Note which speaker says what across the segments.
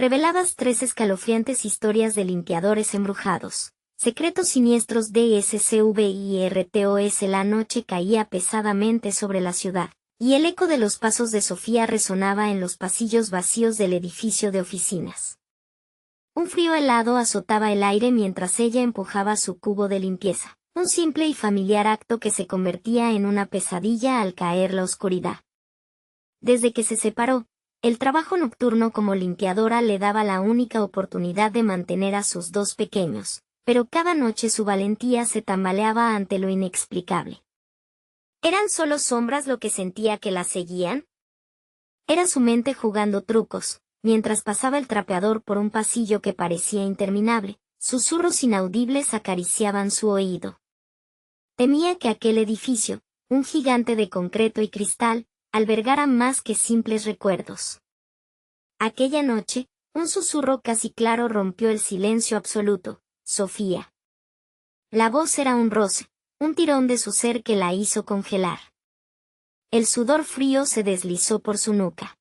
Speaker 1: reveladas 3 escalofriantes historias de limpiadores embrujados. Secretos siniestros de SCVIRTOS. La noche caía pesadamente sobre la ciudad, y el eco de los pasos de Sofía resonaba en los pasillos vacíos del edificio de oficinas. Un frío helado azotaba el aire mientras ella empujaba su cubo de limpieza, un simple y familiar acto que se convertía en una pesadilla al caer la oscuridad. Desde que se separó, el trabajo nocturno como limpiadora le daba la única oportunidad de mantener a sus 2 pequeños, pero cada noche su valentía se tambaleaba ante lo inexplicable. ¿Eran solo sombras lo que sentía que la seguían? Era su mente jugando trucos, mientras pasaba el trapeador por un pasillo que parecía interminable, susurros inaudibles acariciaban su oído. Temía que aquel edificio, un gigante de concreto y cristal, albergara más que simples recuerdos. Aquella noche, un susurro casi claro rompió el silencio absoluto: Sofía. La voz era un roce, un tirón de su ser que la hizo congelar. El sudor frío se deslizó por su nuca.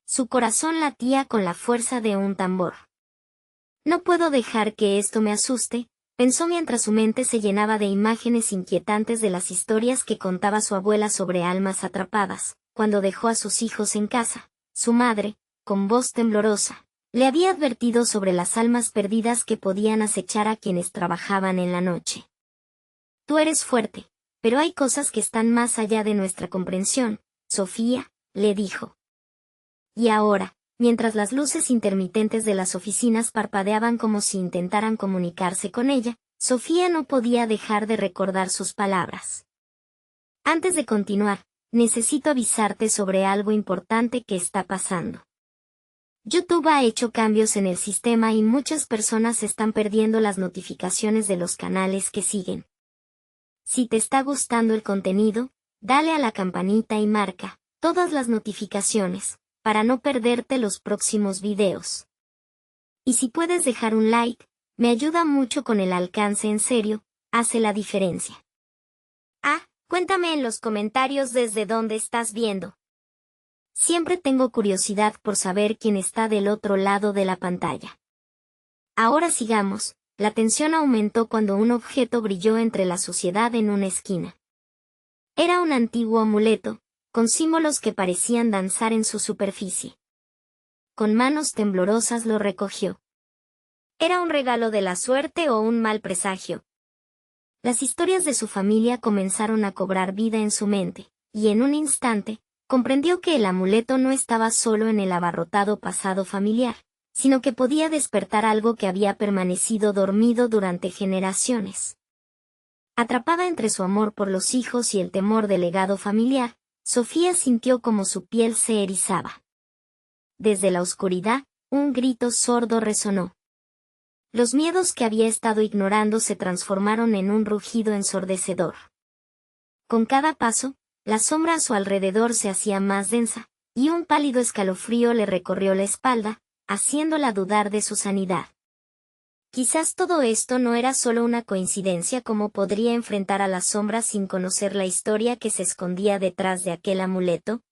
Speaker 1: Su corazón latía con la fuerza de un tambor. No puedo dejar que esto me asuste, pensó mientras su mente se llenaba de imágenes inquietantes de las historias que contaba su abuela sobre almas atrapadas. Cuando dejó a sus hijos en casa, su madre, con voz temblorosa, le había advertido sobre las almas perdidas que podían acechar a quienes trabajaban en la noche. Tú eres fuerte, pero hay cosas que están más allá de nuestra comprensión, Sofía, le dijo. Y ahora, mientras las luces intermitentes de las oficinas parpadeaban como si intentaran comunicarse con ella, Sofía no podía dejar de recordar sus palabras. Antes de continuar, necesito avisarte sobre algo importante que está pasando. YouTube ha hecho cambios en el sistema y muchas personas están perdiendo las notificaciones de los canales que siguen. Si te está gustando el contenido, dale a la campanita y marca todas las notificaciones, para no perderte los próximos videos. Y si puedes dejar un like, me ayuda mucho con el alcance. En serio, hace la diferencia. Cuéntame en los comentarios desde dónde estás viendo. Siempre tengo curiosidad por saber quién está del otro lado de la pantalla. Ahora sigamos. La tensión aumentó cuando un objeto brilló entre la suciedad en una esquina. Era un antiguo amuleto, con símbolos que parecían danzar en su superficie. Con manos temblorosas lo recogió. ¿Era un regalo de la suerte o un mal presagio? Las historias de su familia comenzaron a cobrar vida en su mente, y en un instante, comprendió que el amuleto no estaba solo en el abarrotado pasado familiar, sino que podía despertar algo que había permanecido dormido durante generaciones. Atrapada entre su amor por los hijos y el temor del legado familiar, Sofía sintió como su piel se erizaba. Desde la oscuridad, un grito sordo resonó. Los miedos que había estado ignorando se transformaron en un rugido ensordecedor. Con cada paso, la sombra a su alrededor se hacía más densa, y un pálido escalofrío le recorrió la espalda, haciéndola dudar de su sanidad. Quizás todo esto no era solo una coincidencia. ¿Cómo podría enfrentar a las sombras sin conocer la historia que se escondía detrás de aquel amuleto?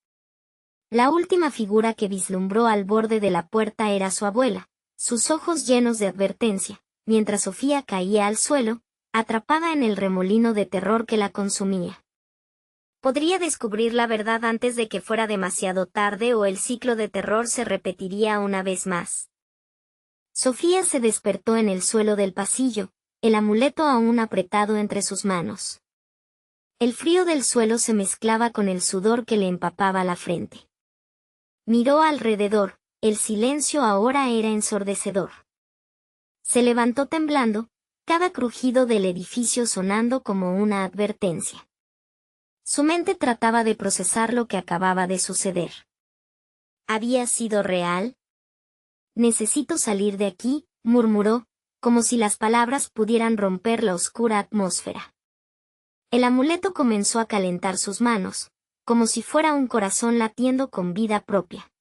Speaker 1: La última figura que vislumbró al borde de la puerta era su abuela, sus ojos llenos de advertencia, mientras Sofía caía al suelo, atrapada en el remolino de terror que la consumía. Podría descubrir la verdad antes de que fuera demasiado tarde, o el ciclo de terror se repetiría una vez más. Sofía se despertó en el suelo del pasillo, el amuleto aún apretado entre sus manos. El frío del suelo se mezclaba con el sudor que le empapaba la frente. Miró alrededor, el silencio ahora era ensordecedor. Se levantó temblando, cada crujido del edificio sonando como una advertencia. Su mente trataba de procesar lo que acababa de suceder. ¿Había sido real? Necesito salir de aquí, murmuró, como si las palabras pudieran romper la oscura atmósfera. El amuleto comenzó a calentar sus manos, como si fuera un corazón latiendo con vida propia.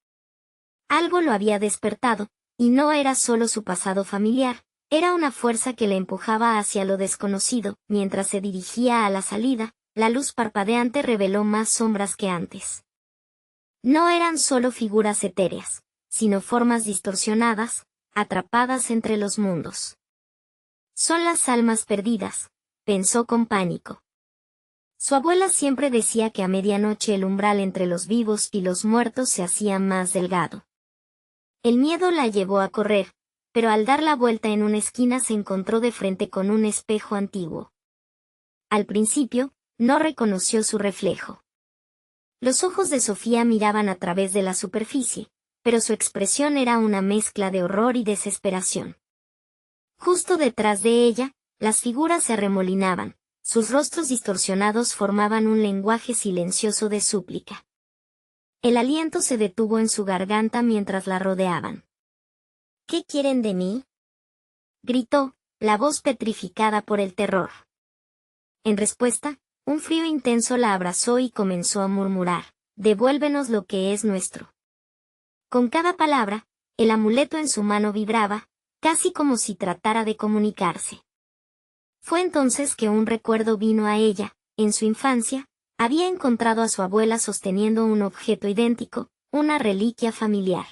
Speaker 1: Algo lo había despertado, y no era solo su pasado familiar, era una fuerza que le empujaba hacia lo desconocido. Mientras se dirigía a la salida, la luz parpadeante reveló más sombras que antes. No eran solo figuras etéreas, sino formas distorsionadas, atrapadas entre los mundos. Son las almas perdidas, pensó con pánico. Su abuela siempre decía que a medianoche el umbral entre los vivos y los muertos se hacía más delgado. El miedo la llevó a correr, pero al dar la vuelta en una esquina se encontró de frente con un espejo antiguo. Al principio, no reconoció su reflejo. Los ojos de Sofía miraban a través de la superficie, pero su expresión era una mezcla de horror y desesperación. Justo detrás de ella, las figuras se arremolinaban, sus rostros distorsionados formaban un lenguaje silencioso de súplica. El aliento se detuvo en su garganta mientras la rodeaban. ¿Qué quieren de mí?, gritó, la voz petrificada por el terror. En respuesta, un frío intenso la abrazó y comenzó a murmurar: «Devuélvenos lo que es nuestro». Con cada palabra, el amuleto en su mano vibraba, casi como si tratara de comunicarse. Fue entonces que un recuerdo vino a ella. En su infancia, había encontrado a su abuela sosteniendo un objeto idéntico, una reliquia familiar.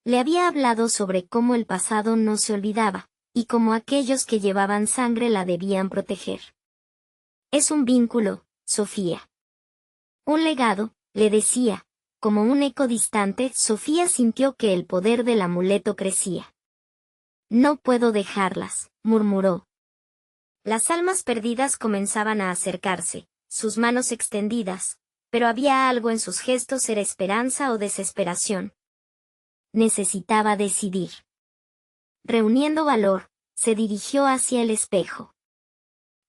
Speaker 1: Le había hablado sobre cómo el pasado no se olvidaba, y cómo aquellos que llevaban sangre la debían proteger. Es un vínculo, Sofía. Un legado, le decía. Como un eco distante, Sofía sintió que el poder del amuleto crecía. No puedo dejarlas, murmuró. Las almas perdidas comenzaban a acercarse, sus manos extendidas, pero había algo en sus gestos, era esperanza o desesperación. Necesitaba decidir. Reuniendo valor, se dirigió hacia el espejo.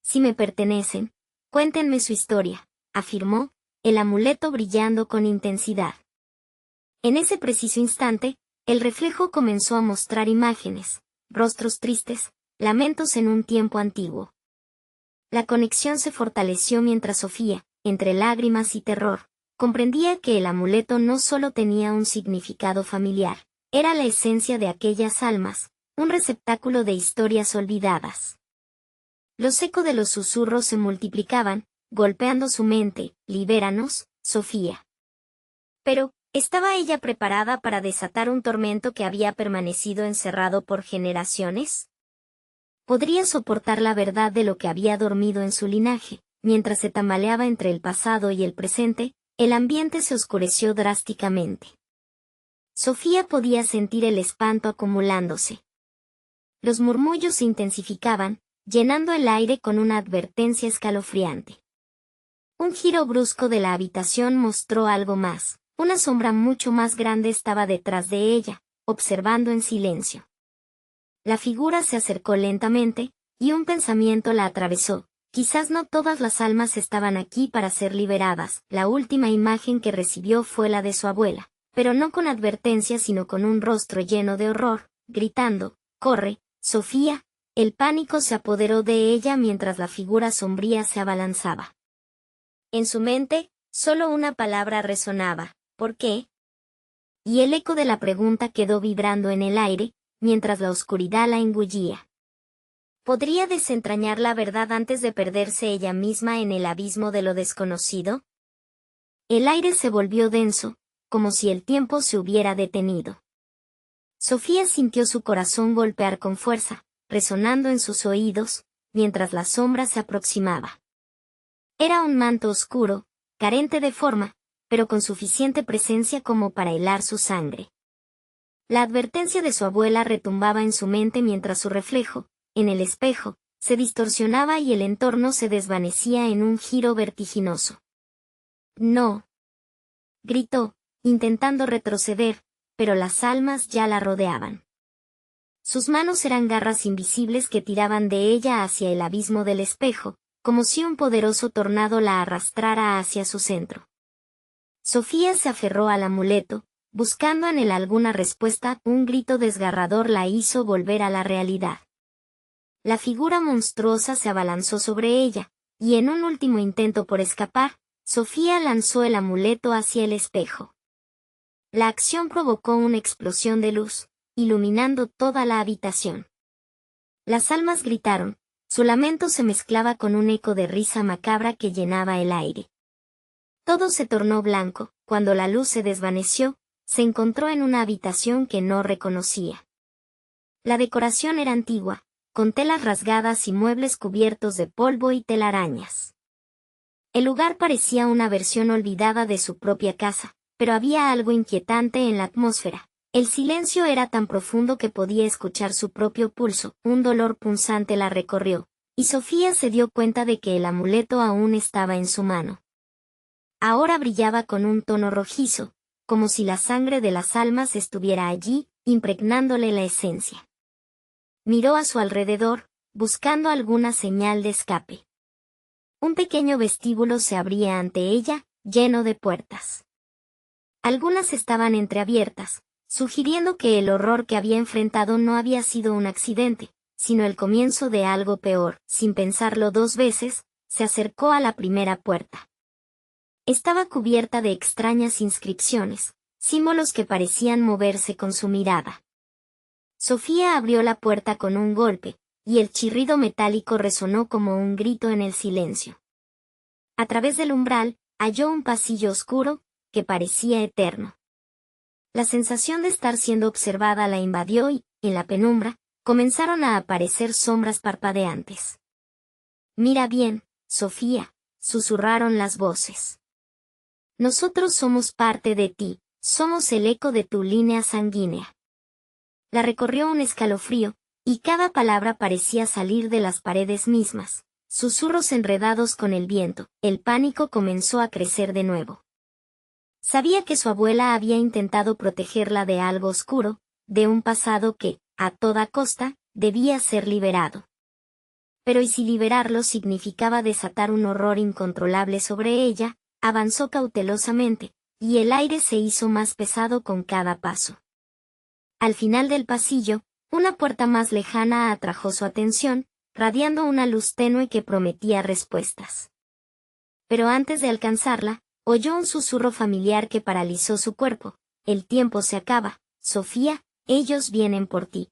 Speaker 1: Si me pertenecen, cuéntenme su historia, afirmó, el amuleto brillando con intensidad. En ese preciso instante, el reflejo comenzó a mostrar imágenes, rostros tristes, lamentos en un tiempo antiguo. La conexión se fortaleció mientras Sofía, entre lágrimas y terror, comprendía que el amuleto no solo tenía un significado familiar, era la esencia de aquellas almas, un receptáculo de historias olvidadas. Los ecos de los susurros se multiplicaban, golpeando su mente. «Libéranos, Sofía». Pero, ¿estaba ella preparada para desatar un tormento que había permanecido encerrado por generaciones? ¿Podría soportar la verdad de lo que había dormido en su linaje? Mientras se tambaleaba entre el pasado y el presente, el ambiente se oscureció drásticamente. Sofía podía sentir el espanto acumulándose. Los murmullos se intensificaban, llenando el aire con una advertencia escalofriante. Un giro brusco de la habitación mostró algo más. Una sombra mucho más grande estaba detrás de ella, observando en silencio. La figura se acercó lentamente, y un pensamiento la atravesó. Quizás no todas las almas estaban aquí para ser liberadas. La última imagen que recibió fue la de su abuela, pero no con advertencia sino con un rostro lleno de horror, gritando: «¡Corre, Sofía!». El pánico se apoderó de ella mientras la figura sombría se abalanzaba. En su mente, solo una palabra resonaba: «¿Por qué?». Y el eco de la pregunta quedó vibrando en el aire, mientras la oscuridad la engullía. ¿Podría desentrañar la verdad antes de perderse ella misma en el abismo de lo desconocido? El aire se volvió denso, como si el tiempo se hubiera detenido. Sofía sintió su corazón golpear con fuerza, resonando en sus oídos, mientras la sombra se aproximaba. Era un manto oscuro, carente de forma, pero con suficiente presencia como para helar su sangre. La advertencia de su abuela retumbaba en su mente mientras su reflejo, en el espejo, se distorsionaba y el entorno se desvanecía en un giro vertiginoso. «No», gritó, intentando retroceder, pero las almas ya la rodeaban. Sus manos eran garras invisibles que tiraban de ella hacia el abismo del espejo, como si un poderoso tornado la arrastrara hacia su centro. Sofía se aferró al amuleto, buscando en él alguna respuesta. Un grito desgarrador la hizo volver a la realidad. La figura monstruosa se abalanzó sobre ella, y en un último intento por escapar, Sofía lanzó el amuleto hacia el espejo. La acción provocó una explosión de luz, iluminando toda la habitación. Las almas gritaron, su lamento se mezclaba con un eco de risa macabra que llenaba el aire. Todo se tornó blanco. Cuando la luz se desvaneció, se encontró en una habitación que no reconocía. La decoración era antigua, con telas rasgadas y muebles cubiertos de polvo y telarañas. El lugar parecía una versión olvidada de su propia casa, pero había algo inquietante en la atmósfera. El silencio era tan profundo que podía escuchar su propio pulso. Un dolor punzante la recorrió, y Sofía se dio cuenta de que el amuleto aún estaba en su mano. Ahora brillaba con un tono rojizo, como si la sangre de las almas estuviera allí, impregnándole la esencia. Miró a su alrededor, buscando alguna señal de escape. Un pequeño vestíbulo se abría ante ella, lleno de puertas. Algunas estaban entreabiertas, sugiriendo que el horror que había enfrentado no había sido un accidente, sino el comienzo de algo peor. Sin pensarlo dos veces, se acercó a la primera puerta. Estaba cubierta de extrañas inscripciones, símbolos que parecían moverse con su mirada. Sofía abrió la puerta con un golpe, y el chirrido metálico resonó como un grito en el silencio. A través del umbral, halló un pasillo oscuro, que parecía eterno. La sensación de estar siendo observada la invadió y, en la penumbra, comenzaron a aparecer sombras parpadeantes. «Mira bien, Sofía», susurraron las voces. «Nosotros somos parte de ti, somos el eco de tu línea sanguínea». La recorrió un escalofrío, y cada palabra parecía salir de las paredes mismas, susurros enredados con el viento. El pánico comenzó a crecer de nuevo. Sabía que su abuela había intentado protegerla de algo oscuro, de un pasado que, a toda costa, debía ser liberado. Pero ¿y si liberarlo significaba desatar un horror incontrolable sobre ella? Avanzó cautelosamente, y el aire se hizo más pesado con cada paso. Al final del pasillo, una puerta más lejana atrajo su atención, radiando una luz tenue que prometía respuestas. Pero antes de alcanzarla, oyó un susurro familiar que paralizó su cuerpo. «El tiempo se acaba, Sofía, ellos vienen por ti».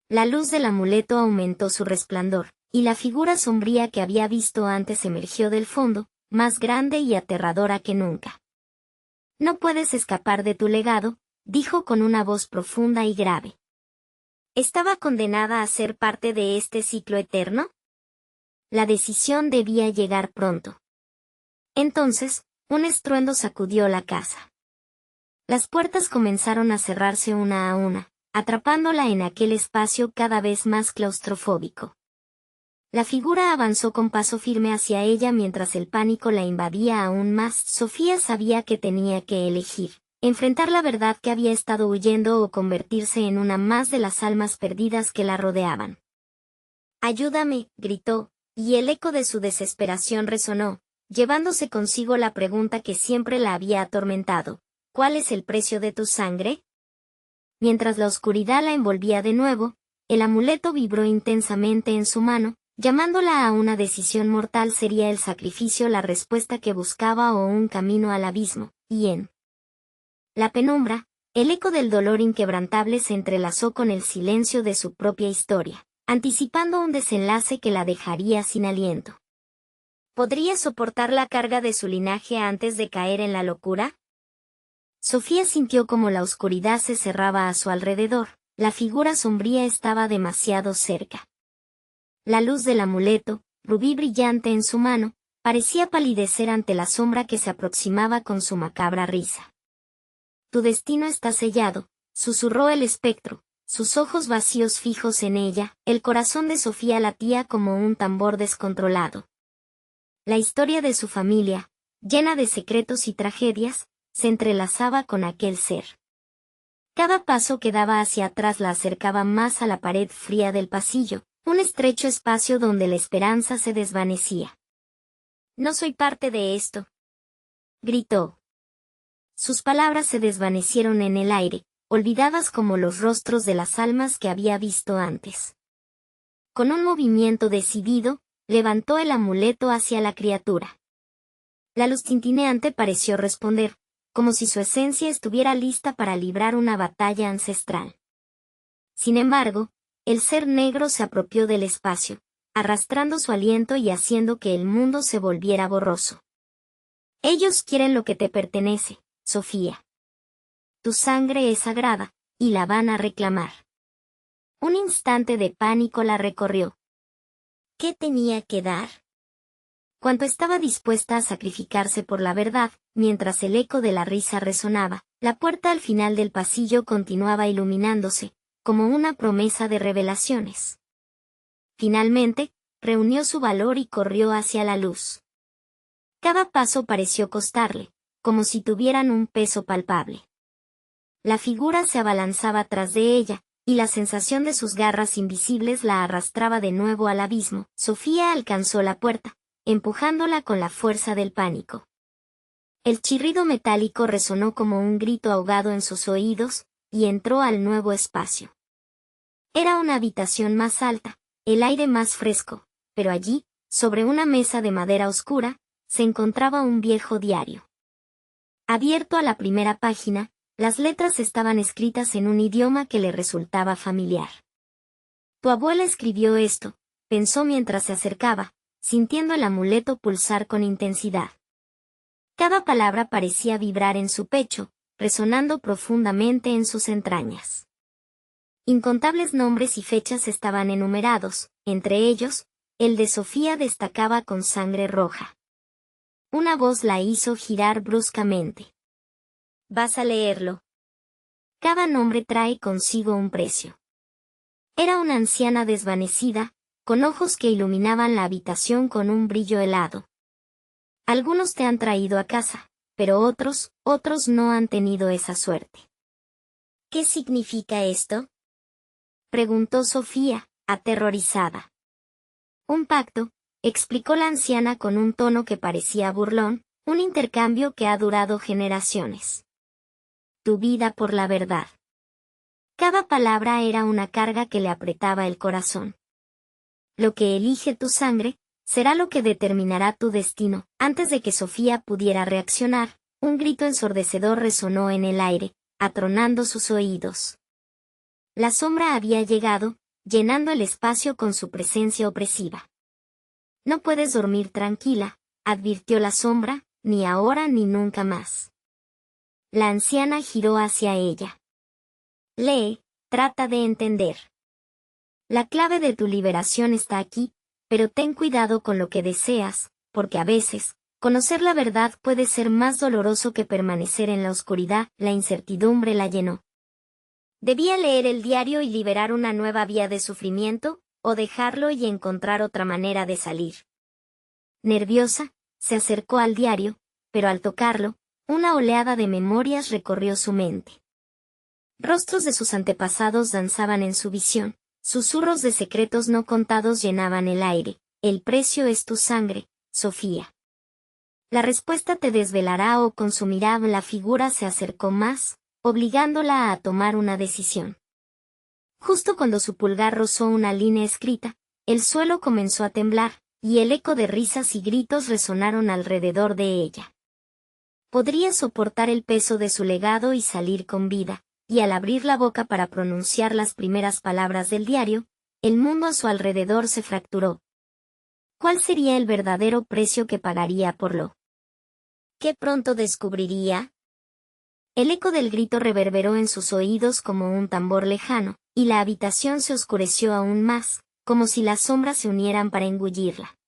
Speaker 1: La luz del amuleto aumentó su resplandor, y la figura sombría que había visto antes emergió del fondo, más grande y aterradora que nunca. «No puedes escapar de tu legado», dijo con una voz profunda y grave. ¿Estaba condenada a ser parte de este ciclo eterno? La decisión debía llegar pronto. Entonces, un estruendo sacudió la casa. Las puertas comenzaron a cerrarse una a una, atrapándola en aquel espacio cada vez más claustrofóbico. La figura avanzó con paso firme hacia ella mientras el pánico la invadía aún más. Sofía sabía que tenía que elegir: enfrentar la verdad que había estado huyendo o convertirse en una más de las almas perdidas que la rodeaban. «Ayúdame», gritó, y el eco de su desesperación resonó, llevándose consigo la pregunta que siempre la había atormentado: «¿Cuál es el precio de tu sangre?». Mientras la oscuridad la envolvía de nuevo, el amuleto vibró intensamente en su mano, llamándola a una decisión mortal. ¿Sería el sacrificio la respuesta que buscaba o un camino al abismo? Y en la penumbra, el eco del dolor inquebrantable se entrelazó con el silencio de su propia historia, anticipando un desenlace que la dejaría sin aliento. ¿Podría soportar la carga de su linaje antes de caer en la locura? Sofía sintió como la oscuridad se cerraba a su alrededor. La figura sombría estaba demasiado cerca. La luz del amuleto, rubí brillante en su mano, parecía palidecer ante la sombra que se aproximaba con su macabra risa. «Tu destino está sellado», susurró el espectro, sus ojos vacíos fijos en ella. El corazón de Sofía latía como un tambor descontrolado. La historia de su familia, llena de secretos y tragedias, se entrelazaba con aquel ser. Cada paso que daba hacia atrás la acercaba más a la pared fría del pasillo, un estrecho espacio donde la esperanza se desvanecía. «No soy parte de esto», gritó. Sus palabras se desvanecieron en el aire, olvidadas como los rostros de las almas que había visto antes. Con un movimiento decidido, levantó el amuleto hacia la criatura. La luz tintineante pareció responder, como si su esencia estuviera lista para librar una batalla ancestral. Sin embargo, el ser negro se apropió del espacio, arrastrando su aliento y haciendo que el mundo se volviera borroso. «Ellos quieren lo que te pertenece, Sofía». Tu sangre es sagrada, y la van a reclamar. Un instante de pánico la recorrió. ¿Qué tenía que dar? Cuanto estaba dispuesta a sacrificarse por la verdad, mientras el eco de la risa resonaba, la puerta al final del pasillo continuaba iluminándose, como una promesa de revelaciones. Finalmente, reunió su valor y corrió hacia la luz. Cada paso pareció costarle, como si tuvieran un peso palpable. La figura se abalanzaba tras de ella, y la sensación de sus garras invisibles la arrastraba de nuevo al abismo. Sofía alcanzó la puerta, empujándola con la fuerza del pánico. El chirrido metálico resonó como un grito ahogado en sus oídos, y entró al nuevo espacio. Era una habitación más alta, el aire más fresco, pero allí, sobre una mesa de madera oscura, se encontraba un viejo diario. Abierto a la primera página, las letras estaban escritas en un idioma que le resultaba familiar. Tu abuela escribió esto, pensó mientras se acercaba, sintiendo el amuleto pulsar con intensidad. Cada palabra parecía vibrar en su pecho, resonando profundamente en sus entrañas. Incontables nombres y fechas estaban enumerados, entre ellos, el de Sofía destacaba con sangre roja. Una voz la hizo girar bruscamente. Vas a leerlo. Cada nombre trae consigo un precio. Era una anciana desvanecida, con ojos que iluminaban la habitación con un brillo helado. Algunos te han traído a casa, pero otros no han tenido esa suerte. ¿Qué significa esto? Preguntó Sofía, aterrorizada. Un pacto, explicó la anciana con un tono que parecía burlón, un intercambio que ha durado generaciones. Tu vida por la verdad. Cada palabra era una carga que le apretaba el corazón. Lo que elige tu sangre, será lo que determinará tu destino. Antes de que Sofía pudiera reaccionar, un grito ensordecedor resonó en el aire, atronando sus oídos. La sombra había llegado, llenando el espacio con su presencia opresiva. No puedes dormir tranquila, advirtió la sombra, ni ahora ni nunca más. La anciana giró hacia ella. Lee, trata de entender. La clave de tu liberación está aquí, pero ten cuidado con lo que deseas, porque a veces, conocer la verdad puede ser más doloroso que permanecer en la oscuridad. La incertidumbre la llenó. ¿Debía leer el diario y liberar una nueva vía de sufrimiento, o dejarlo y encontrar otra manera de salir? Nerviosa, se acercó al diario, pero al tocarlo, una oleada de memorias recorrió su mente. Rostros de sus antepasados danzaban en su visión, susurros de secretos no contados llenaban el aire. El precio es tu sangre, Sofía. La respuesta te desvelará o consumirá. La figura se acercó más, obligándola a tomar una decisión. Justo cuando su pulgar rozó una línea escrita, el suelo comenzó a temblar, y el eco de risas y gritos resonaron alrededor de ella. Podría soportar el peso de su legado y salir con vida, y al abrir la boca para pronunciar las primeras palabras del diario, el mundo a su alrededor se fracturó. ¿Cuál sería el verdadero precio que pagaría por lo que pronto descubriría? El eco del grito reverberó en sus oídos como un tambor lejano, y la habitación se oscureció aún más, como si las sombras se unieran para engullirla.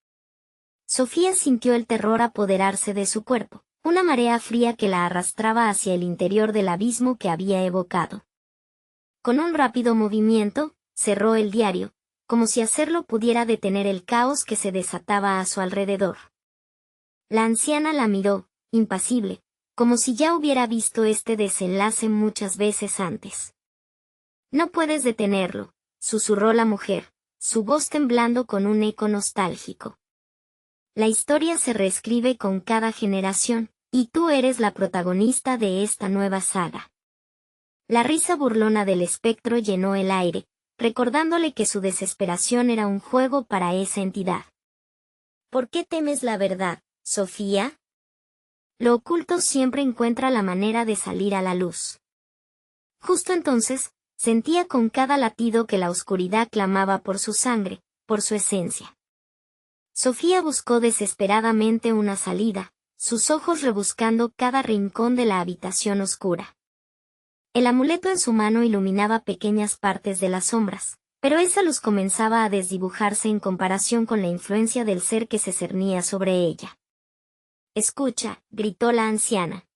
Speaker 1: Sofía sintió el terror apoderarse de su cuerpo, una marea fría que la arrastraba hacia el interior del abismo que había evocado. Con un rápido movimiento, cerró el diario, como si hacerlo pudiera detener el caos que se desataba a su alrededor. La anciana la miró, impasible, como si ya hubiera visto este desenlace muchas veces antes. No puedes detenerlo, susurró la mujer, su voz temblando con un eco nostálgico. La historia se reescribe con cada generación, y tú eres la protagonista de esta nueva saga. La risa burlona del espectro llenó el aire, recordándole que su desesperación era un juego para esa entidad. ¿Por qué temes la verdad, Sofía? Lo oculto siempre encuentra la manera de salir a la luz. Justo entonces, sentía con cada latido que la oscuridad clamaba por su sangre, por su esencia. Sofía buscó desesperadamente una salida, sus ojos rebuscando cada rincón de la habitación oscura. El amuleto en su mano iluminaba pequeñas partes de las sombras, pero esa luz comenzaba a desdibujarse en comparación con la influencia del ser que se cernía sobre ella. «Escucha», gritó la anciana.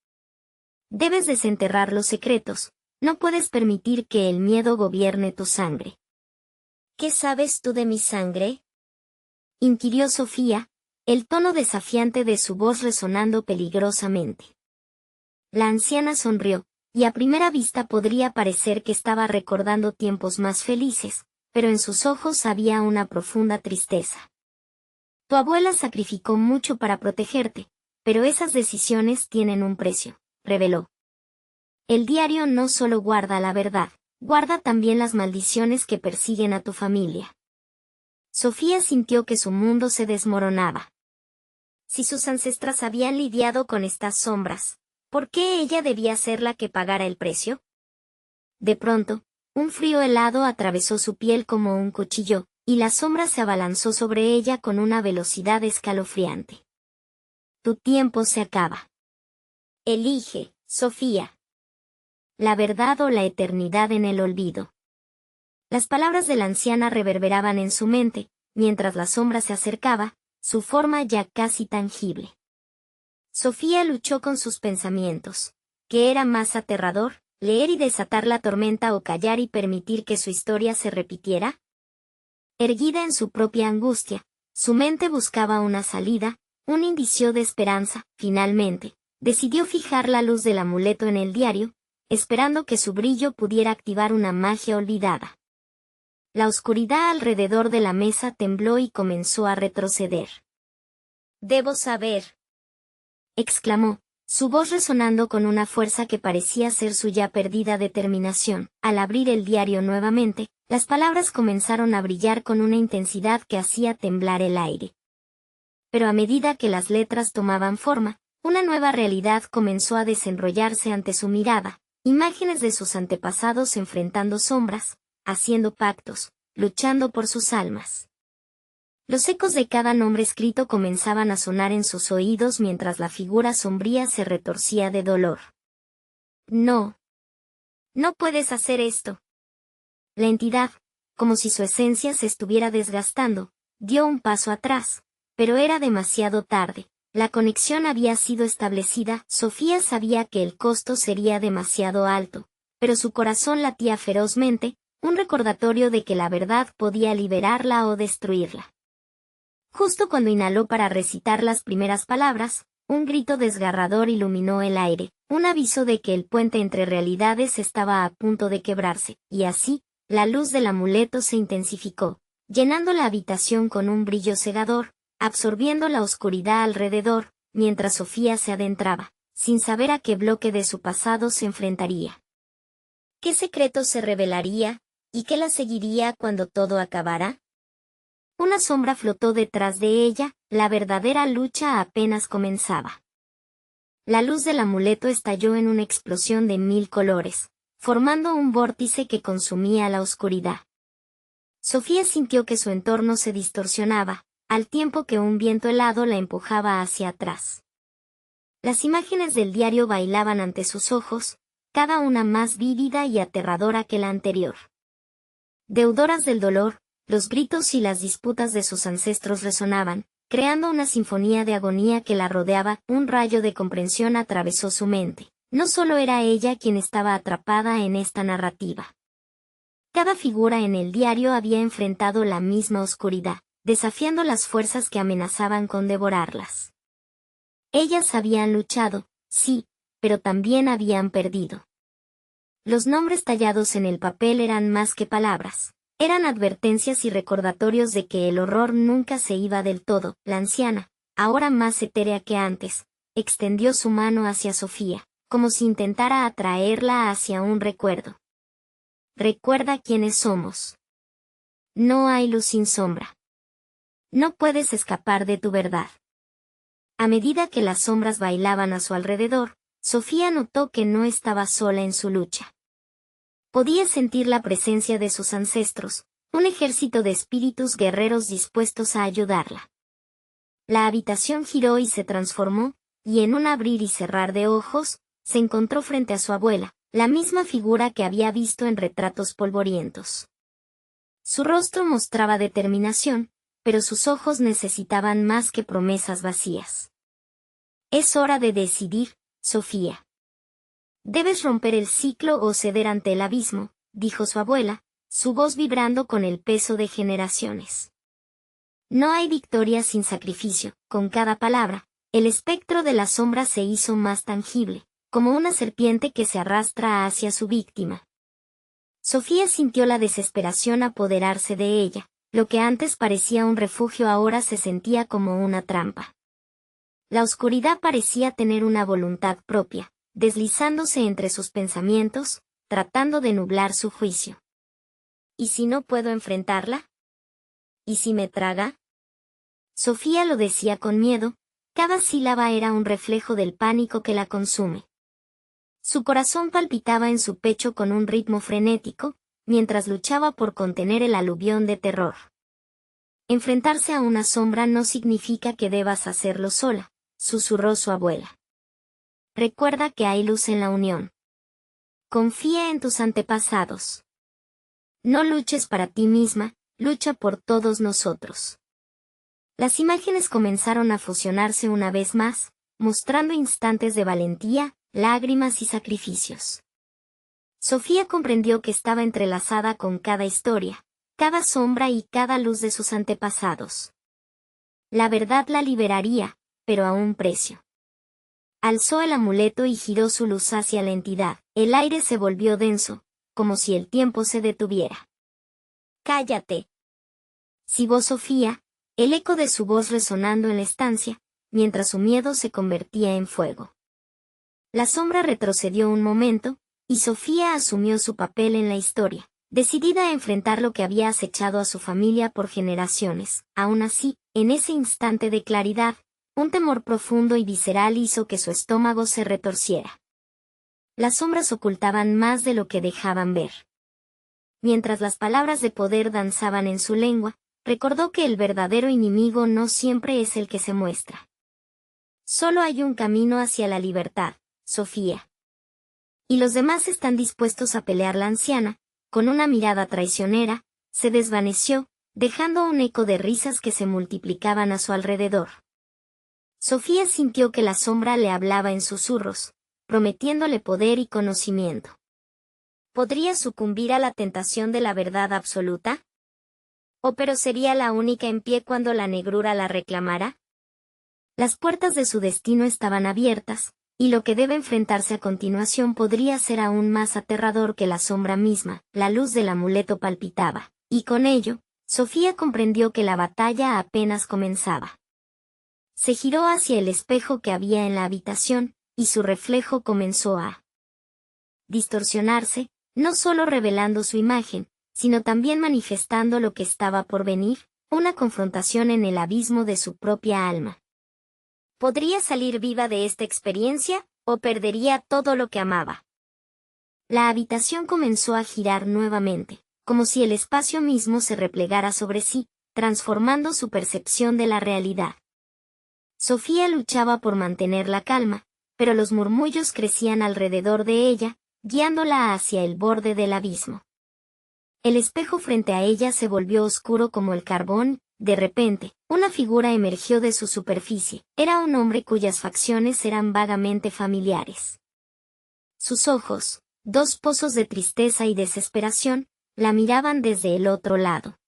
Speaker 1: «Debes desenterrar los secretos, no puedes permitir que el miedo gobierne tu sangre». «¿Qué sabes tú de mi sangre?», inquirió Sofía, el tono desafiante de su voz resonando peligrosamente. La anciana sonrió, y a primera vista podría parecer que estaba recordando tiempos más felices, pero en sus ojos había una profunda tristeza. «Tu abuela sacrificó mucho para protegerte, pero esas decisiones tienen un precio», reveló. «El diario no solo guarda la verdad, guarda también las maldiciones que persiguen a tu familia». Sofía sintió que su mundo se desmoronaba. Si sus ancestras habían lidiado con estas sombras, ¿por qué ella debía ser la que pagara el precio? De pronto, un frío helado atravesó su piel como un cuchillo, y la sombra se abalanzó sobre ella con una velocidad escalofriante. «Tu tiempo se acaba. Elige, Sofía. La verdad o la eternidad en el olvido». Las palabras de la anciana reverberaban en su mente, mientras la sombra se acercaba, su forma ya casi tangible. Sofía luchó con sus pensamientos. ¿Qué era más aterrador, leer y desatar la tormenta o callar y permitir que su historia se repitiera? Erguida en su propia angustia, su mente buscaba una salida, un indicio de esperanza. Finalmente, decidió fijar la luz del amuleto en el diario, esperando que su brillo pudiera activar una magia olvidada. La oscuridad alrededor de la mesa tembló y comenzó a retroceder. «Debo saber», exclamó, su voz resonando con una fuerza que parecía ser su ya perdida determinación. Al abrir el diario nuevamente, las palabras comenzaron a brillar con una intensidad que hacía temblar el aire. Pero a medida que las letras tomaban forma, una nueva realidad comenzó a desenrollarse ante su mirada, imágenes de sus antepasados enfrentando sombras, haciendo pactos, luchando por sus almas. Los ecos de cada nombre escrito comenzaban a sonar en sus oídos mientras la figura sombría se retorcía de dolor. «No. No puedes hacer esto». La entidad, como si su esencia se estuviera desgastando, dio un paso atrás, pero era demasiado tarde. La conexión había sido establecida. Sofía sabía que el costo sería demasiado alto, pero su corazón latía ferozmente, un recordatorio de que la verdad podía liberarla o destruirla. Justo cuando inhaló para recitar las primeras palabras, un grito desgarrador iluminó el aire, un aviso de que el puente entre realidades estaba a punto de quebrarse, y así, la luz del amuleto se intensificó, llenando la habitación con un brillo cegador, absorbiendo la oscuridad alrededor, mientras Sofía se adentraba, sin saber a qué bloque de su pasado se enfrentaría. ¿Qué secreto se revelaría, y qué la seguiría cuando todo acabara? Una sombra flotó detrás de ella, la verdadera lucha apenas comenzaba. La luz del amuleto estalló en una explosión de 1000 colores, formando un vórtice que consumía la oscuridad. Sofía sintió que su entorno se distorsionaba, al tiempo que un viento helado la empujaba hacia atrás. Las imágenes del diario bailaban ante sus ojos, cada una más vívida y aterradora que la anterior. Deudoras del dolor, los gritos y las disputas de sus ancestros resonaban, creando una sinfonía de agonía que la rodeaba. Un rayo de comprensión atravesó su mente. No solo era ella quien estaba atrapada en esta narrativa. Cada figura en el diario había enfrentado la misma oscuridad, desafiando las fuerzas que amenazaban con devorarlas. Ellas habían luchado, sí, pero también habían perdido. Los nombres tallados en el papel eran más que palabras. Eran advertencias y recordatorios de que el horror nunca se iba del todo. La anciana, ahora más etérea que antes, extendió su mano hacia Sofía, como si intentara atraerla hacia un recuerdo. «Recuerda quiénes somos. No hay luz sin sombra. No puedes escapar de tu verdad». A medida que las sombras bailaban a su alrededor, Sofía notó que no estaba sola en su lucha. Podía sentir la presencia de sus ancestros, un ejército de espíritus guerreros dispuestos a ayudarla. La habitación giró y se transformó, y en un abrir y cerrar de ojos, se encontró frente a su abuela, la misma figura que había visto en retratos polvorientos. Su rostro mostraba determinación, pero sus ojos necesitaban más que promesas vacías. Es hora de decidir, Sofía. Debes romper el ciclo o ceder ante el abismo, dijo su abuela, su voz vibrando con el peso de generaciones. No hay victoria sin sacrificio. Con cada palabra, el espectro de la sombra se hizo más tangible, como una serpiente que se arrastra hacia su víctima. Sofía sintió la desesperación apoderarse de ella, lo que antes parecía un refugio ahora se sentía como una trampa. La oscuridad parecía tener una voluntad propia, deslizándose entre sus pensamientos, tratando de nublar su juicio. ¿Y si no puedo enfrentarla? ¿Y si me traga? Sofía lo decía con miedo, cada sílaba era un reflejo del pánico que la consume. Su corazón palpitaba en su pecho con un ritmo frenético, mientras luchaba por contener el aluvión de terror. Enfrentarse a una sombra no significa que debas hacerlo sola, susurró su abuela. Recuerda que hay luz en la unión. Confía en tus antepasados. No luches para ti misma, lucha por todos nosotros. Las imágenes comenzaron a fusionarse una vez más, mostrando instantes de valentía, lágrimas y sacrificios. Sofía comprendió que estaba entrelazada con cada historia, cada sombra y cada luz de sus antepasados. La verdad la liberaría, pero a un precio. Alzó el amuleto y giró su luz hacia la entidad. El aire se volvió denso, como si el tiempo se detuviera. ¡Cállate! Silbó Sofía, el eco de su voz resonando en la estancia, mientras su miedo se convertía en fuego. La sombra retrocedió un momento, y Sofía asumió su papel en la historia, decidida a enfrentar lo que había acechado a su familia por generaciones. Aún así, en ese instante de claridad, un temor profundo y visceral hizo que su estómago se retorciera. Las sombras ocultaban más de lo que dejaban ver. Mientras las palabras de poder danzaban en su lengua, recordó que el verdadero enemigo no siempre es el que se muestra. Solo hay un camino hacia la libertad, Sofía. Y los demás están dispuestos a pelear. La anciana, con una mirada traicionera, se desvaneció, dejando un eco de risas que se multiplicaban a su alrededor. Sofía sintió que la sombra le hablaba en susurros, prometiéndole poder y conocimiento. ¿Podría sucumbir a la tentación de la verdad absoluta? ¿O pero sería la única en pie cuando la negrura la reclamara? Las puertas de su destino estaban abiertas, y lo que debe enfrentarse a continuación podría ser aún más aterrador que la sombra misma. La luz del amuleto palpitaba, y con ello, Sofía comprendió que la batalla apenas comenzaba. Se giró hacia el espejo que había en la habitación, y su reflejo comenzó a distorsionarse, no solo revelando su imagen, sino también manifestando lo que estaba por venir, una confrontación en el abismo de su propia alma. ¿Podría salir viva de esta experiencia, o perdería todo lo que amaba? La habitación comenzó a girar nuevamente, como si el espacio mismo se replegara sobre sí, transformando su percepción de la realidad. Sofía luchaba por mantener la calma, pero los murmullos crecían alrededor de ella, guiándola hacia el borde del abismo. El espejo frente a ella se volvió oscuro como el carbón. De repente, una figura emergió de su superficie. Era un hombre cuyas facciones eran vagamente familiares. Sus ojos, dos pozos de tristeza y desesperación, la miraban desde el otro lado.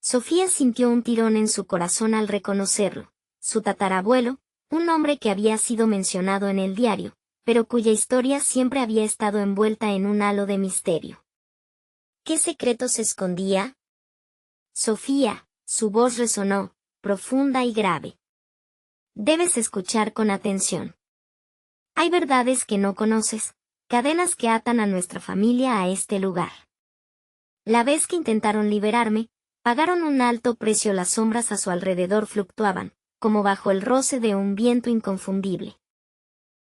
Speaker 1: Sofía sintió un tirón en su corazón al reconocerlo. Su tatarabuelo, un hombre que había sido mencionado en el diario, pero cuya historia siempre había estado envuelta en un halo de misterio. ¿Qué secreto se escondía? Sofía. Su voz resonó, profunda y grave. Debes escuchar con atención. Hay verdades que no conoces, cadenas que atan a nuestra familia a este lugar. La vez que intentaron liberarme, pagaron un alto precio. Las sombras a su alrededor fluctuaban, como bajo el roce de un viento inconfundible.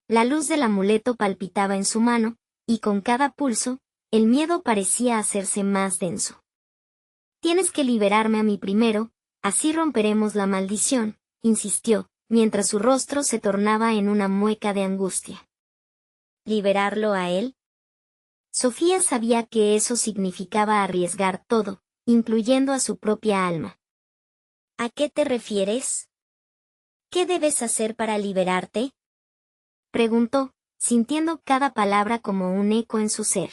Speaker 1: La luz del amuleto palpitaba en su mano, y con cada pulso, el miedo parecía hacerse más denso. Tienes que liberarme a mí primero, así romperemos la maldición, insistió, mientras su rostro se tornaba en una mueca de angustia. ¿Liberarlo a él? Sofía sabía que eso significaba arriesgar todo, incluyendo a su propia alma. ¿A qué te refieres? ¿Qué debes hacer para liberarte? Preguntó, sintiendo cada palabra como un eco en su ser.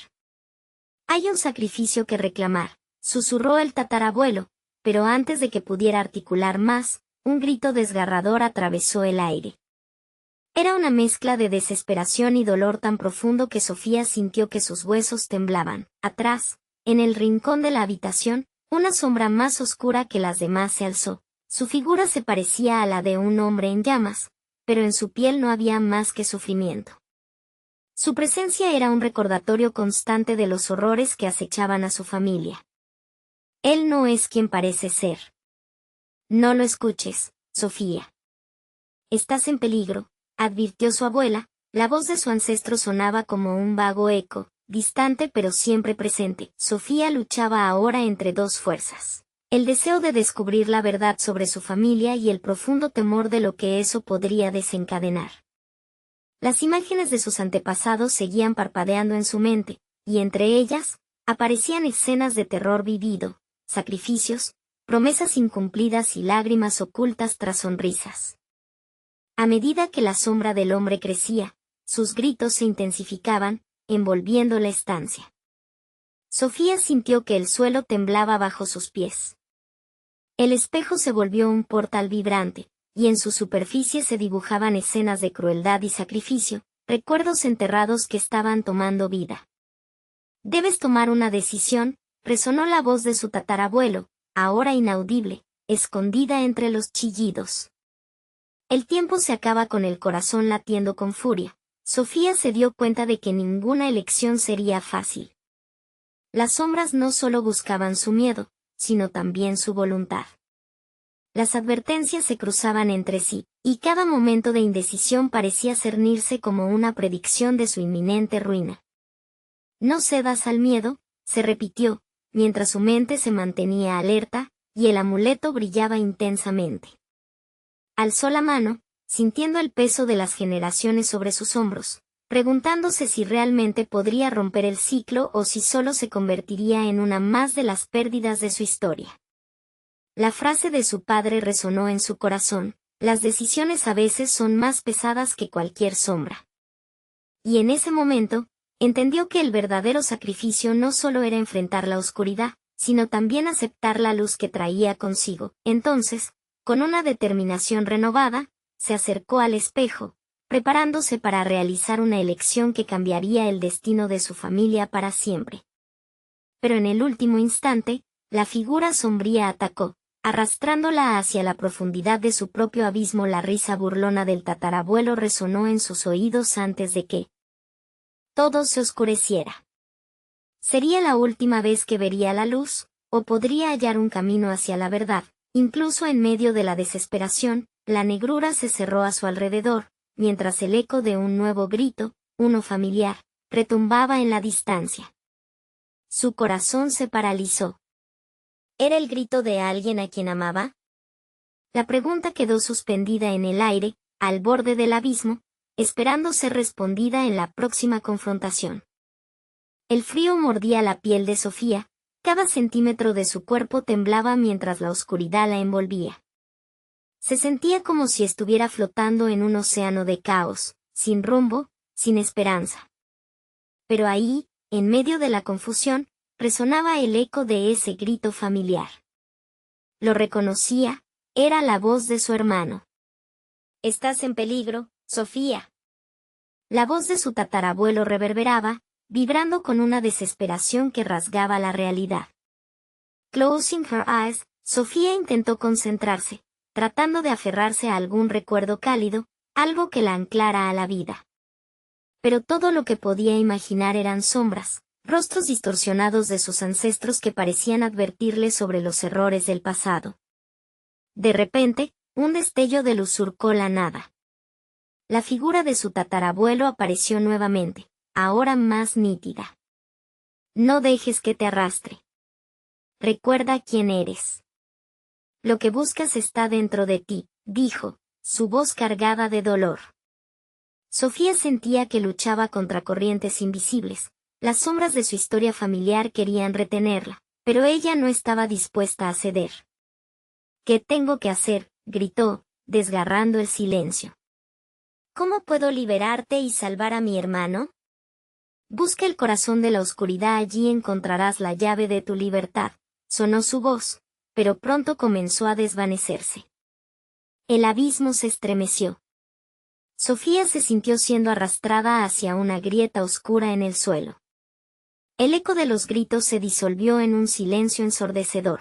Speaker 1: Hay un sacrificio que reclamar, susurró el tatarabuelo, pero antes de que pudiera articular más, un grito desgarrador atravesó el aire. Era una mezcla de desesperación y dolor tan profundo que Sofía sintió que sus huesos temblaban. Atrás, en el rincón de la habitación, una sombra más oscura que las demás se alzó. Su figura se parecía a la de un hombre en llamas, pero en su piel no había más que sufrimiento. Su presencia era un recordatorio constante de los horrores que acechaban a su familia. Él no es quien parece ser. No lo escuches, Sofía. Estás en peligro, advirtió su abuela. La voz de su ancestro sonaba como un vago eco, distante pero siempre presente. Sofía luchaba ahora entre dos fuerzas: el deseo de descubrir la verdad sobre su familia y el profundo temor de lo que eso podría desencadenar. Las imágenes de sus antepasados seguían parpadeando en su mente, y entre ellas, aparecían escenas de terror vivido, sacrificios, promesas incumplidas y lágrimas ocultas tras sonrisas. A medida que la sombra del hombre crecía, sus gritos se intensificaban, envolviendo la estancia. Sofía sintió que el suelo temblaba bajo sus pies. El espejo se volvió un portal vibrante, y en su superficie se dibujaban escenas de crueldad y sacrificio, recuerdos enterrados que estaban tomando vida. Debes tomar una decisión, resonó la voz de su tatarabuelo, ahora inaudible, escondida entre los chillidos. El tiempo se acaba con el corazón latiendo con furia. Sofía se dio cuenta de que ninguna elección sería fácil. Las sombras no solo buscaban su miedo, sino también su voluntad. Las advertencias se cruzaban entre sí, y cada momento de indecisión parecía cernirse como una predicción de su inminente ruina. No cedas al miedo, se repitió, mientras su mente se mantenía alerta, y el amuleto brillaba intensamente. Alzó la mano, sintiendo el peso de las generaciones sobre sus hombros, preguntándose si realmente podría romper el ciclo o si solo se convertiría en una más de las pérdidas de su historia. La frase de su padre resonó en su corazón: las decisiones a veces son más pesadas que cualquier sombra. Y en ese momento, entendió que el verdadero sacrificio no solo era enfrentar la oscuridad, sino también aceptar la luz que traía consigo. Entonces, con una determinación renovada, se acercó al espejo, preparándose para realizar una elección que cambiaría el destino de su familia para siempre. Pero en el último instante, la figura sombría atacó, arrastrándola hacia la profundidad de su propio abismo. La risa burlona del tatarabuelo resonó en sus oídos antes de que todo se oscureciera. Sería la última vez que vería la luz, o podría hallar un camino hacia la verdad. Incluso en medio de la desesperación, la negrura se cerró a su alrededor, mientras el eco de un nuevo grito, uno familiar, retumbaba en la distancia. Su corazón se paralizó. ¿Era el grito de alguien a quien amaba? La pregunta quedó suspendida en el aire, al borde del abismo, esperando ser respondida en la próxima confrontación. El frío mordía la piel de Sofía. Cada centímetro de su cuerpo temblaba mientras la oscuridad la envolvía. Se sentía como si estuviera flotando en un océano de caos, sin rumbo, sin esperanza. Pero ahí, en medio de la confusión, resonaba el eco de ese grito familiar. Lo reconocía, era la voz de su hermano. «Estás en peligro, Sofía». La voz de su tatarabuelo reverberaba, vibrando con una desesperación que rasgaba la realidad. Closing her eyes, Sofía intentó concentrarse, tratando de aferrarse a algún recuerdo cálido, algo que la anclara a la vida. Pero todo lo que podía imaginar eran sombras, rostros distorsionados de sus ancestros que parecían advertirle sobre los errores del pasado. De repente, un destello de luz surcó la nada. La figura de su tatarabuelo apareció nuevamente, ahora más nítida. No dejes que te arrastre. Recuerda quién eres. Lo que buscas está dentro de ti, dijo, su voz cargada de dolor. Sofía sentía que luchaba contra corrientes invisibles, Las sombras de su historia familiar querían retenerla, pero ella no estaba dispuesta a ceder. ¿Qué tengo que hacer?, gritó, desgarrando el silencio. ¿Cómo puedo liberarte y salvar a mi hermano? Busca el corazón de la oscuridad, allí encontrarás la llave de tu libertad, sonó su voz, pero pronto comenzó a desvanecerse. El abismo se estremeció. Sofía se sintió siendo arrastrada hacia una grieta oscura en el suelo. El eco de los gritos se disolvió en un silencio ensordecedor.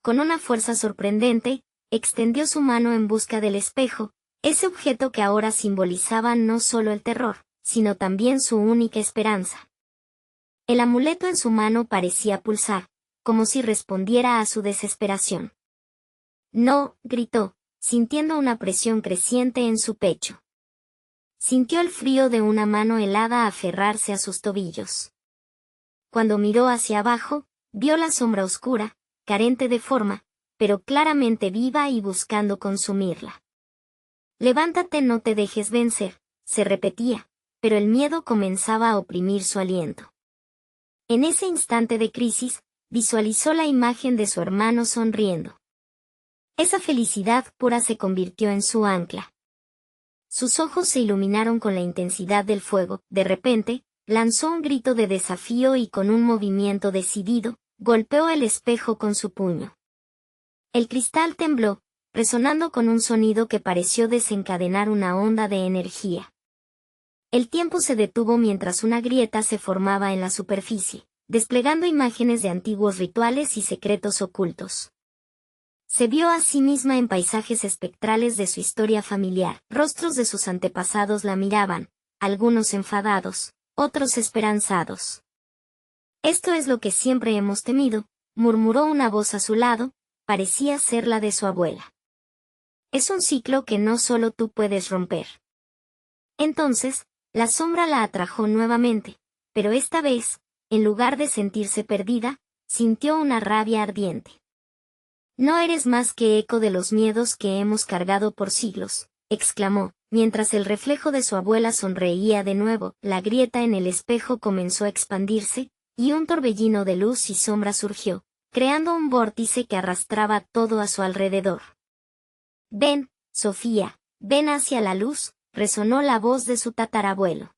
Speaker 1: Con una fuerza sorprendente, extendió su mano en busca del espejo, ese objeto que ahora simbolizaba no solo el terror, sino también su única esperanza. El amuleto en su mano parecía pulsar, como si respondiera a su desesperación. No, gritó, sintiendo una presión creciente en su pecho. Sintió el frío de una mano helada aferrarse a sus tobillos. Cuando miró hacia abajo, vio la sombra oscura, carente de forma, pero claramente viva y buscando consumirla. Levántate, no te dejes vencer, se repetía, pero el miedo comenzaba a oprimir su aliento. En ese instante de crisis, visualizó la imagen de su hermano sonriendo. Esa felicidad pura se convirtió en su ancla. Sus ojos se iluminaron con la intensidad del fuego. De repente, lanzó un grito de desafío y con un movimiento decidido, golpeó el espejo con su puño. El cristal tembló, resonando con un sonido que pareció desencadenar una onda de energía. El tiempo se detuvo mientras una grieta se formaba en la superficie, desplegando imágenes de antiguos rituales y secretos ocultos. Se vio a sí misma en paisajes espectrales de su historia familiar. Rostros de sus antepasados la miraban, algunos enfadados, otros esperanzados. Esto es lo que siempre hemos temido, murmuró una voz a su lado, parecía ser la de su abuela. Es un ciclo que no solo tú puedes romper. Entonces, la sombra la atrajo nuevamente, pero esta vez, en lugar de sentirse perdida, sintió una rabia ardiente. No eres más que eco de los miedos que hemos cargado por siglos, exclamó, mientras el reflejo de su abuela sonreía de nuevo. La grieta en el espejo comenzó a expandirse, y un torbellino de luz y sombra surgió, creando un vórtice que arrastraba todo a su alrededor. Ven, Sofía, ven hacia la luz, resonó la voz de su tatarabuelo.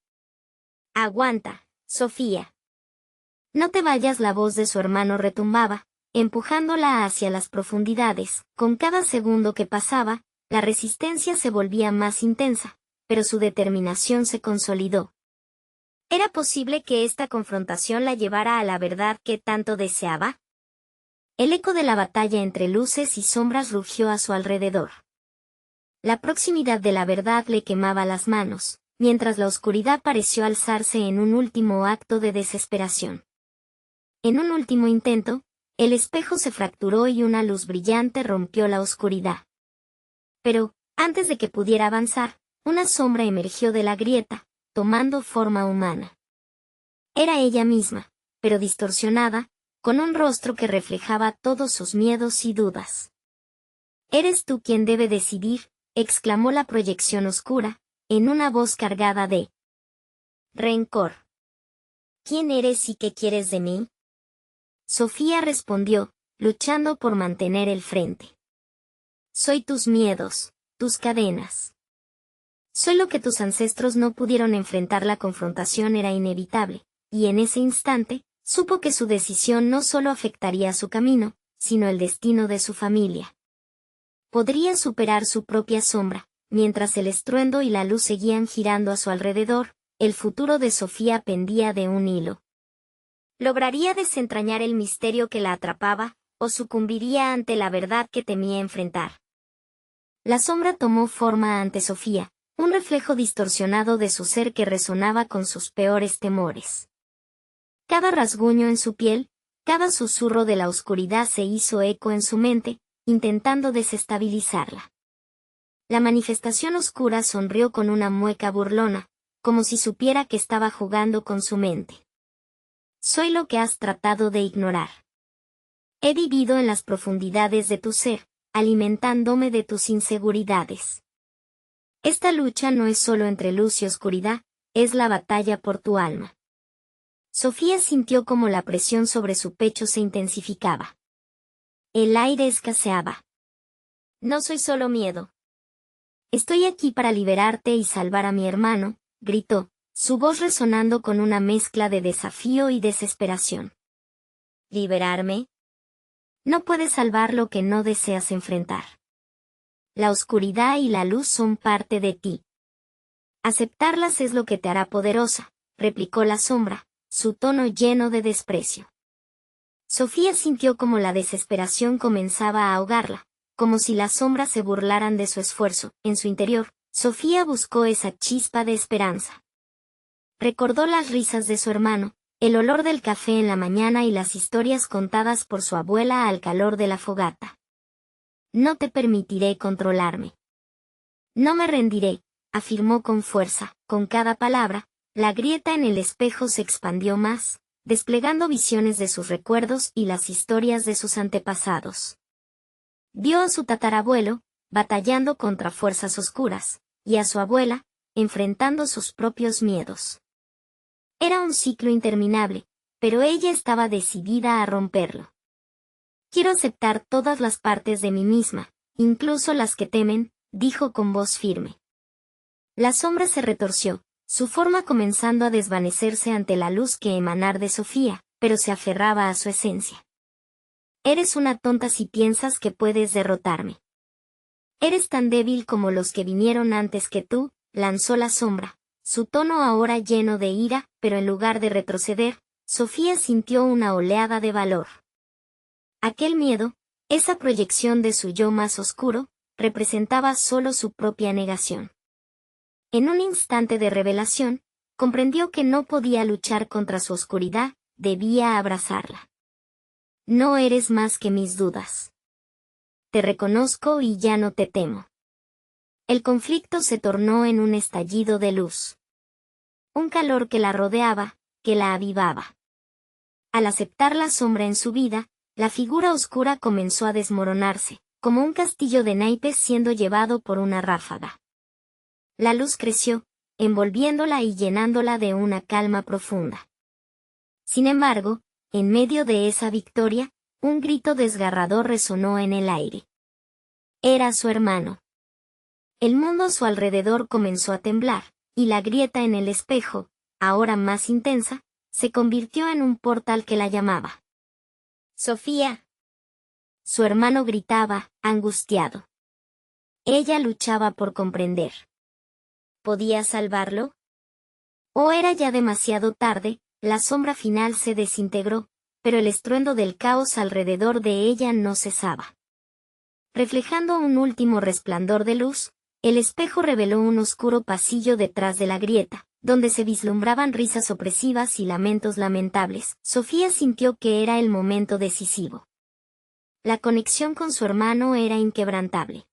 Speaker 1: Aguanta, Sofía. No te vayas, la voz de su hermano retumbaba, empujándola hacia las profundidades. Con cada segundo que pasaba, la resistencia se volvía más intensa, pero su determinación se consolidó. ¿Era posible que esta confrontación la llevara a la verdad que tanto deseaba? El eco de la batalla entre luces y sombras rugió a su alrededor. La proximidad de la verdad le quemaba las manos, mientras la oscuridad pareció alzarse en un último acto de desesperación. En un último intento, el espejo se fracturó y una luz brillante rompió la oscuridad. Pero, antes de que pudiera avanzar, una sombra emergió de la grieta, tomando forma humana. Era ella misma, pero distorsionada, con un rostro que reflejaba todos sus miedos y dudas. «Eres tú quien debe decidir», exclamó la proyección oscura, en una voz cargada de rencor. «¿Quién eres y qué quieres de mí?». Sofía respondió, luchando por mantener el frente. «Soy tus miedos, tus cadenas. Soy lo que tus ancestros no pudieron enfrentar». La confrontación era inevitable, y en ese instante, supo que su decisión no solo afectaría su camino, sino el destino de su familia. Podría superar su propia sombra, mientras el estruendo y la luz seguían girando a su alrededor. El futuro de Sofía pendía de un hilo. ¿Lograría desentrañar el misterio que la atrapaba, o sucumbiría ante la verdad que temía enfrentar? La sombra tomó forma ante Sofía, un reflejo distorsionado de su ser que resonaba con sus peores temores. Cada rasguño en su piel, cada susurro de la oscuridad se hizo eco en su mente, intentando desestabilizarla. La manifestación oscura sonrió con una mueca burlona, como si supiera que estaba jugando con su mente. Soy lo que has tratado de ignorar. He vivido en las profundidades de tu ser, alimentándome de tus inseguridades. Esta lucha no es solo entre luz y oscuridad, es la batalla por tu alma. Sofía sintió como la presión sobre su pecho se intensificaba. El aire escaseaba. No soy solo miedo. Estoy aquí para liberarte y salvar a mi hermano, gritó, su voz resonando con una mezcla de desafío y desesperación. ¿Liberarme? No puedes salvar lo que no deseas enfrentar. La oscuridad y la luz son parte de ti. Aceptarlas es lo que te hará poderosa, replicó la sombra, su tono lleno de desprecio. Sofía sintió como la desesperación comenzaba a ahogarla, como si las sombras se burlaran de su esfuerzo. En su interior, Sofía buscó esa chispa de esperanza. Recordó las risas de su hermano, el olor del café en la mañana y las historias contadas por su abuela al calor de la fogata. No te permitiré controlarme. No me rendiré, afirmó con fuerza. Con cada palabra, la grieta en el espejo se expandió más, desplegando visiones de sus recuerdos y las historias de sus antepasados. Vio a su tatarabuelo, batallando contra fuerzas oscuras, y a su abuela, enfrentando sus propios miedos. Era un ciclo interminable, pero ella estaba decidida a romperlo. Quiero aceptar todas las partes de mí misma, incluso las que temen, dijo con voz firme. La sombra se retorció, su forma comenzando a desvanecerse ante la luz que emanar de Sofía, pero se aferraba a su esencia. Eres una tonta si piensas que puedes derrotarme. Eres tan débil como los que vinieron antes que tú, lanzó la sombra, su tono ahora lleno de ira, pero en lugar de retroceder, Sofía sintió una oleada de valor. Aquel miedo, esa proyección de su yo más oscuro, representaba solo su propia negación. En un instante de revelación, comprendió que no podía luchar contra su oscuridad, debía abrazarla. No eres más que mis dudas. Te reconozco y ya no te temo. El conflicto se tornó en un estallido de luz. Un calor que la rodeaba, que la avivaba. Al aceptar la sombra en su vida, la figura oscura comenzó a desmoronarse, como un castillo de naipes siendo llevado por una ráfaga. La luz creció, envolviéndola y llenándola de una calma profunda. Sin embargo, en medio de esa victoria, un grito desgarrador resonó en el aire. Era su hermano. El mundo a su alrededor comenzó a temblar, y la grieta en el espejo, ahora más intensa, se convirtió en un portal que la llamaba. Sofía. Su hermano gritaba, angustiado. Ella luchaba por comprender. ¿Podía salvarlo? ¿O era ya demasiado tarde? La sombra final se desintegró, pero el estruendo del caos alrededor de ella no cesaba. Reflejando un último resplandor de luz, el espejo reveló un oscuro pasillo detrás de la grieta, donde se vislumbraban risas opresivas y lamentos lamentables. Sofía sintió que era el momento decisivo. La conexión con su hermano era inquebrantable.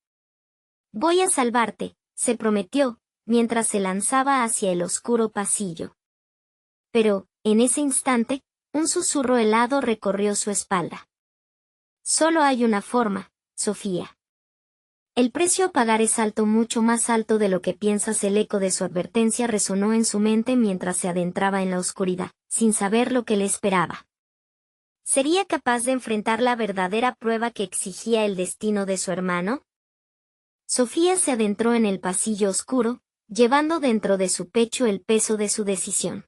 Speaker 1: Voy a salvarte, se prometió, mientras se lanzaba hacia el oscuro pasillo. Pero, en ese instante, un susurro helado recorrió su espalda. Solo hay una forma, Sofía. El precio a pagar es alto, mucho más alto de lo que piensas. El eco de su advertencia resonó en su mente mientras se adentraba en la oscuridad, sin saber lo que le esperaba. ¿Sería capaz de enfrentar la verdadera prueba que exigía el destino de su hermano? Sofía se adentró en el pasillo oscuro, llevando dentro de su pecho el peso de su decisión.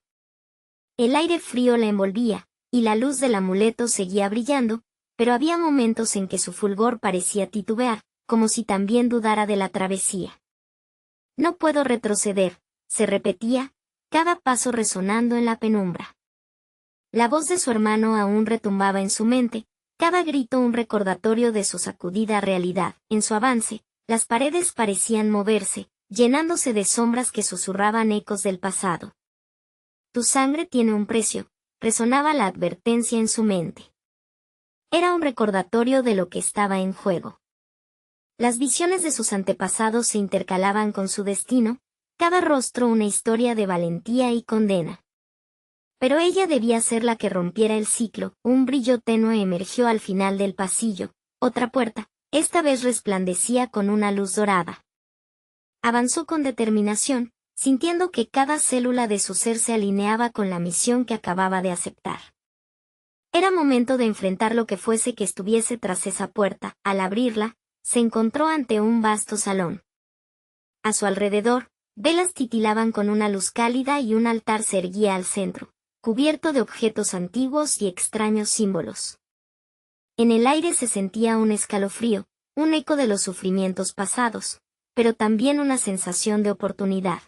Speaker 1: El aire frío la envolvía, y la luz del amuleto seguía brillando, pero había momentos en que su fulgor parecía titubear, como si también dudara de la travesía. No puedo retroceder, se repetía, cada paso resonando en la penumbra. La voz de su hermano aún retumbaba en su mente, cada grito un recordatorio de su sacudida realidad. En su avance, las paredes parecían moverse, llenándose de sombras que susurraban ecos del pasado. Tu sangre tiene un precio, resonaba la advertencia en su mente. Era un recordatorio de lo que estaba en juego. Las visiones de sus antepasados se intercalaban con su destino, cada rostro una historia de valentía y condena. Pero ella debía ser la que rompiera el ciclo. Un brillo tenue emergió al final del pasillo, otra puerta, esta vez resplandecía con una luz dorada. Avanzó con determinación, sintiendo que cada célula de su ser se alineaba con la misión que acababa de aceptar. Era momento de enfrentar lo que fuese que estuviese tras esa puerta. Al abrirla, se encontró ante un vasto salón. A su alrededor, velas titilaban con una luz cálida y un altar se erguía al centro, cubierto de objetos antiguos y extraños símbolos. En el aire se sentía un escalofrío, un eco de los sufrimientos pasados, pero también una sensación de oportunidad.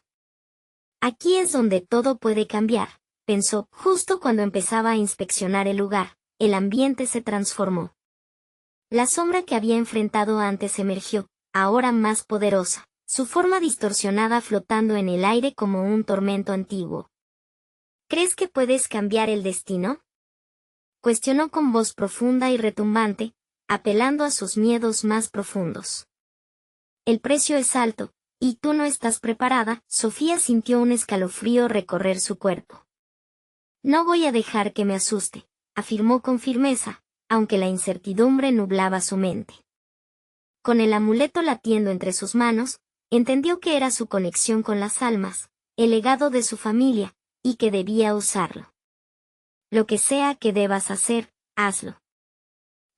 Speaker 1: Aquí es donde todo puede cambiar, pensó. Justo cuando empezaba a inspeccionar el lugar, el ambiente se transformó. La sombra que había enfrentado antes emergió, ahora más poderosa, su forma distorsionada flotando en el aire como un tormento antiguo. ¿Crees que puedes cambiar el destino?, cuestionó con voz profunda y retumbante, apelando a sus miedos más profundos. El precio es alto, y tú no estás preparada. Sofía sintió un escalofrío recorrer su cuerpo. No voy a dejar que me asuste, afirmó con firmeza, aunque la incertidumbre nublaba su mente. Con el amuleto latiendo entre sus manos, entendió que era su conexión con las almas, el legado de su familia, y que debía usarlo. Lo que sea que debas hacer, hazlo.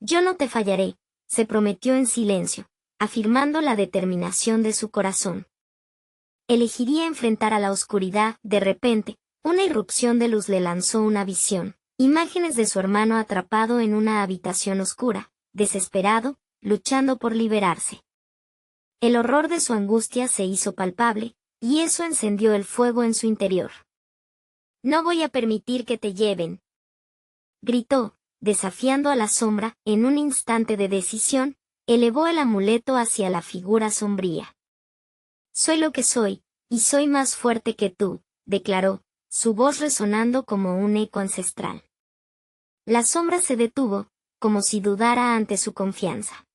Speaker 1: Yo no te fallaré, se prometió en silencio, afirmando la determinación de su corazón. Elegiría enfrentar a la oscuridad. De repente, una irrupción de luz le lanzó una visión, imágenes de su hermano atrapado en una habitación oscura, desesperado, luchando por liberarse. El horror de su angustia se hizo palpable, y eso encendió el fuego en su interior. No voy a permitir que te lleven, gritó, desafiando a la sombra. En un instante de decisión, elevó el amuleto hacia la figura sombría. Soy lo que soy, y soy más fuerte que tú, declaró, su voz resonando como un eco ancestral. La sombra se detuvo, como si dudara ante su confianza.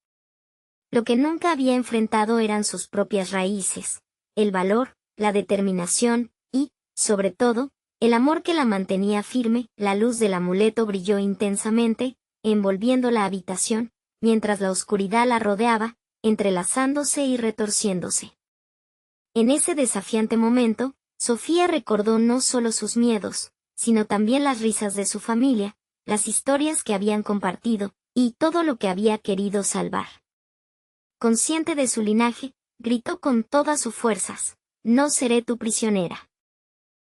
Speaker 1: Lo que nunca había enfrentado eran sus propias raíces, el valor, la determinación, y, sobre todo, el amor que la mantenía firme. La luz del amuleto brilló intensamente, envolviendo la habitación, mientras la oscuridad la rodeaba, entrelazándose y retorciéndose. En ese desafiante momento, Sofía recordó no solo sus miedos, sino también las risas de su familia, las historias que habían compartido, y todo lo que había querido salvar. Consciente de su linaje, gritó con todas sus fuerzas: no seré tu prisionera.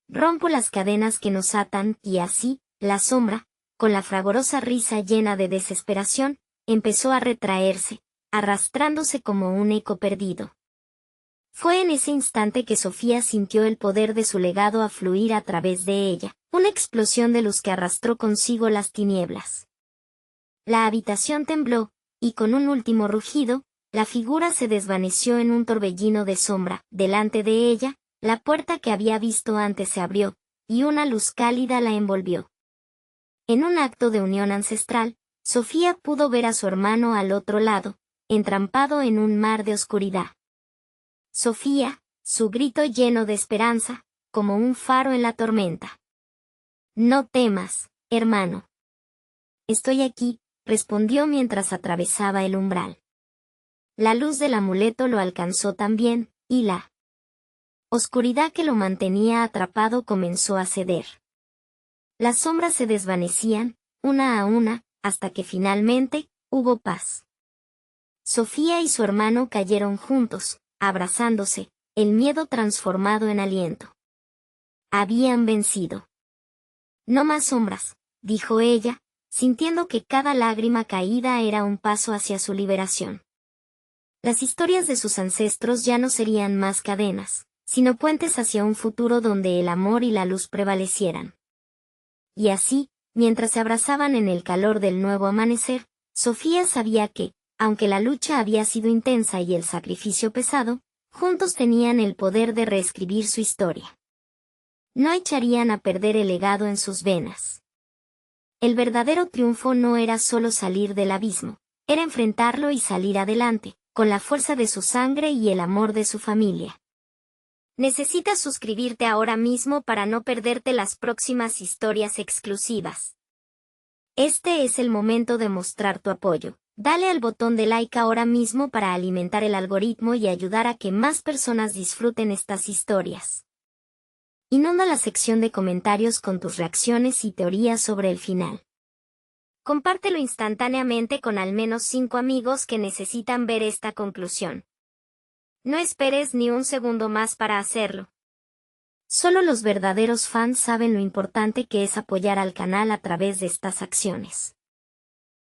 Speaker 1: Rompo las cadenas que nos atan. Y así, la sombra, con la fragorosa risa llena de desesperación, empezó a retraerse, arrastrándose como un eco perdido. Fue en ese instante que Sofía sintió el poder de su legado a fluir a través de ella, una explosión de luz que arrastró consigo las tinieblas. La habitación tembló, y con un último rugido, la figura se desvaneció en un torbellino de sombra. Delante de ella, la puerta que había visto antes se abrió, y una luz cálida la envolvió. En un acto de unión ancestral, Sofía pudo ver a su hermano al otro lado, entrampado en un mar de oscuridad. Sofía, su grito lleno de esperanza, como un faro en la tormenta. No temas, hermano. Estoy aquí, respondió mientras atravesaba el umbral. La luz del amuleto lo alcanzó también, y la oscuridad que lo mantenía atrapado comenzó a ceder. Las sombras se desvanecían, una a una, hasta que finalmente, hubo paz. Sofía y su hermano cayeron juntos, abrazándose, el miedo transformado en aliento. Habían vencido. No más sombras, dijo ella, sintiendo que cada lágrima caída era un paso hacia su liberación. Las historias de sus ancestros ya no serían más cadenas, sino puentes hacia un futuro donde el amor y la luz prevalecieran. Y así, mientras se abrazaban en el calor del nuevo amanecer, Sofía sabía que, aunque la lucha había sido intensa y el sacrificio pesado, juntos tenían el poder de reescribir su historia. No echarían a perder el legado en sus venas. El verdadero triunfo no era solo salir del abismo, era enfrentarlo y salir adelante, con la fuerza de su sangre y el amor de su familia. Necesitas suscribirte ahora mismo para no perderte las próximas historias exclusivas. Este es el momento de mostrar tu apoyo. Dale al botón de like ahora mismo para alimentar el algoritmo y ayudar a que más personas disfruten estas historias. Inunda la sección de comentarios con tus reacciones y teorías sobre el final. Compártelo instantáneamente con al menos 5 amigos que necesitan ver esta conclusión. No esperes ni un segundo más para hacerlo. Solo los verdaderos fans saben lo importante que es apoyar al canal a través de estas acciones.